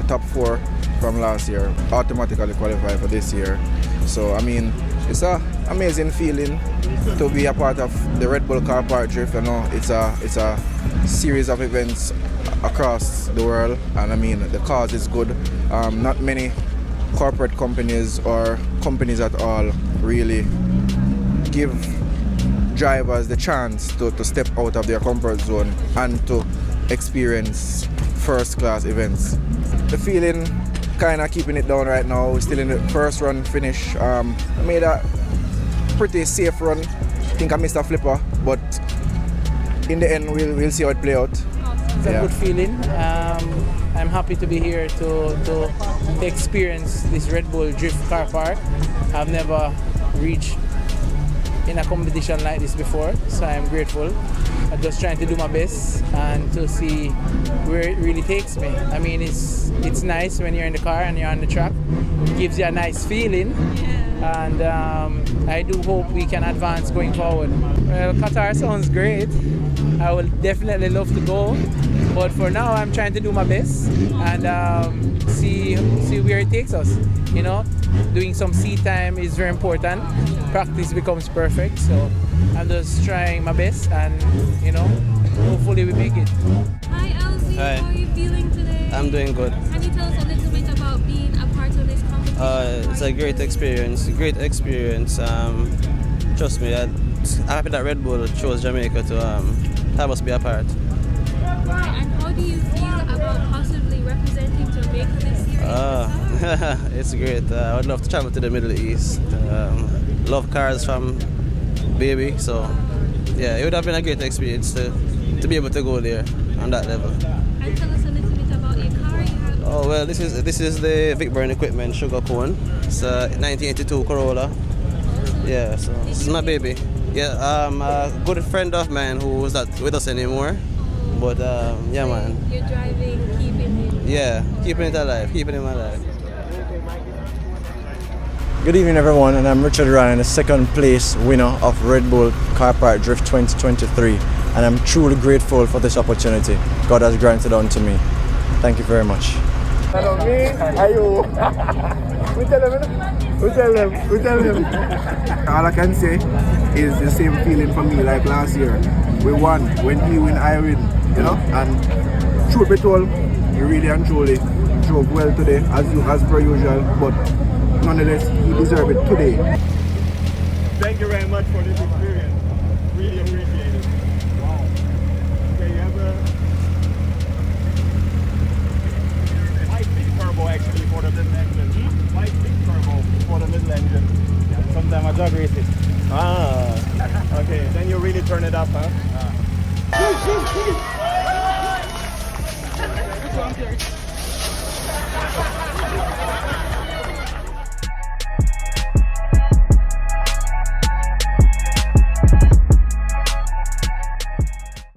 Top 4 from last year automatically qualify for this year. So I mean, it's an amazing feeling to be a part of the Red Bull Car Park Drift. You know, it's a series of events across the world, and I mean the cause is good. Not many corporate companies or companies at all really give drivers the chance to step out of their comfort zone and to experience first-class events. The feeling, kind of keeping it down right now. We're still in the first run finish. I made a pretty safe run. I think I missed a flipper, but in the end, we'll see how it plays out. It's a good feeling. I'm happy to be here to experience this Red Bull Drift Car Park. I've never reached in a competition like this before, so I'm grateful. I'm just trying to do my best and to see where it really takes me. I mean, it's nice when you're in the car and you're on the track. It gives you a nice feeling, and I do hope we can advance going forward. Well, Qatar sounds great. I would definitely love to go, but for now I'm trying to do my best and see where it takes us. You know, doing some seat time is very important. Practice becomes perfect, so I'm just trying my best, and you know, hopefully we make it. Hi Elsie, Hi. How are you feeling today? I'm doing good. Can you tell us a little bit about being a part of this competition? It's a great experience. Trust me, I'm happy that Red Bull chose Jamaica to have us be a part. Right, and how do you feel about possibly representing Jamaica this year? It's great. I would love to travel to the Middle East. Love cars from baby, so yeah, it would have been a great experience to be able to go there on that level. And tell us a little bit about your car you have. Oh well, this is the Vic Burn Equipment Sugar Cone. It's a 1982 Corolla. Yeah, so this is my baby. Yeah, a good friend of mine who's not with us anymore, but yeah, man. You're driving, keeping it. Yeah, keeping it alive, keeping him alive. Good evening everyone, and I'm Richard Ryan, the second place winner of Red Bull Car Park Drift 2023, and I'm truly grateful for this opportunity God has granted unto me. Thank you very much. Hello, me, are you? We tell them. All I can say is the same feeling for me like last year. We won, when he win, I win, you know, and truth be told, you really and truly drove well today, as per usual, but nonetheless, he deserved it today. Thank you very much for this experience. Really appreciate it. Wow. Okay, you have a light big turbo actually for the middle engine. Light big turbo for the middle engine. Yeah, sometimes I dog race it. Okay, then you really turn it up, huh?